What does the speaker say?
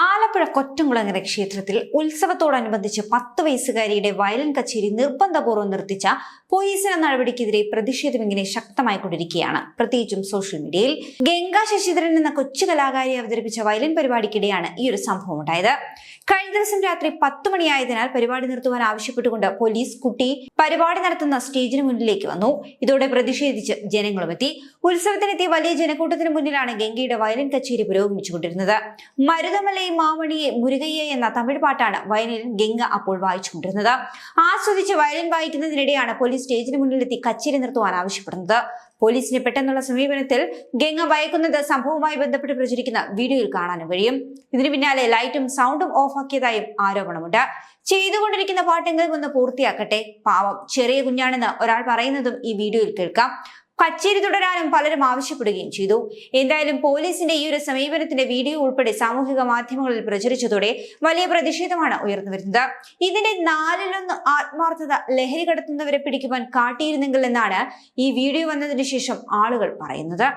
ആലപ്പുഴ കൊറ്റംകുളങ്ങര ക്ഷേത്രത്തിൽ ഉത്സവത്തോടനുബന്ധിച്ച് 10 വയസ്സുകാരിയുടെ വയലിൻ കച്ചേരി നിർബന്ധപൂർവ്വം നിർത്തിച്ച പോലീസിന്റെ നടപടിക്കെതിരെ പ്രതിഷേധം ഇങ്ങനെ ശക്തമായിക്കൊണ്ടിരിക്കുകയാണ്. പ്രത്യേകിച്ചും സോഷ്യൽ മീഡിയയിൽ ഗംഗാ ശശിധരൻ എന്ന കൊച്ചു കലാകാരി അവതരിപ്പിച്ച വയലിൻ പരിപാടിക്കിടെയാണ് ഈ ഒരു സംഭവം ഉണ്ടായത്. കഴിഞ്ഞ ദിവസം രാത്രി 10 മണിയായതിനാൽ പരിപാടി നിർത്തുവാൻ ആവശ്യപ്പെട്ടുകൊണ്ട് പോലീസ് കുട്ടി പരിപാടി നടത്തുന്ന സ്റ്റേജിന് മുന്നിലേക്ക് വന്നു. ഇതോടെ പ്രതിഷേധിച്ച് ജനങ്ങളുമെത്തി. ഉത്സവത്തിനെത്തിയ വലിയ ജനക്കൂട്ടത്തിന് മുന്നിലാണ് ഗംഗയുടെ വയലിൻ കച്ചേരി പുരോഗമിച്ചുകൊണ്ടിരുന്നത്. മരുതമലൈ മാമണിയെ മുരുകയ്യ എന്ന തമിഴ് പാട്ടാണ് വയലിൻ ഗംഗ അപ്പോൾ വായിച്ചുകൊണ്ടിരുന്നത്. ആസ്വദിച്ച് വയലിൻ വായിക്കുന്നതിനിടെയാണ് പോലീസ് സ്റ്റേജിന് മുന്നിലെത്തി കച്ചേരി നിർത്തുവാൻ ആവശ്യപ്പെടുന്നത്. പോലീസിന്റെ പെട്ടെന്നുള്ള സമീപനത്തിൽ ഗംഗ ഭയക്കുന്നത് സംഭവവുമായി ബന്ധപ്പെട്ട് പ്രചരിക്കുന്ന വീഡിയോയിൽ കാണാനും കഴിയും. ഇതിനു പിന്നാലെ ലൈറ്റും സൗണ്ടും ഓഫാക്കിയതായും ആരോപണമുണ്ട്. ചെയ്തുകൊണ്ടിരിക്കുന്ന പാട്ടെങ്കിലും ഒന്ന് പൂർത്തിയാക്കട്ടെ, പാവം ചെറിയ കുഞ്ഞാണെന്ന് ഒരാൾ പറയുന്നതും ഈ വീഡിയോയിൽ കേൾക്കാം. കച്ചേരി തുടരാനും പലരും ആവശ്യപ്പെടുകയും ചെയ്തു. എന്തായാലും പോലീസിന്റെ ഈ ഒരു സമീപനത്തിന്റെ വീഡിയോ ഉൾപ്പെടെ സാമൂഹിക മാധ്യമങ്ങളിൽ പ്രചരിച്ചതോടെ വലിയ പ്രതിഷേധമാണ് ഉയർന്നു വരുന്നത്. ഇതിന്റെ 4/1 ആത്മാർത്ഥത ലഹരി കടത്തുന്നവരെ പിടിക്കുവാൻ കാട്ടിയിരുന്നെങ്കിൽ എന്നാണ് ഈ വീഡിയോ വന്നതിന് ശേഷം ആളുകൾ പറയുന്നത്.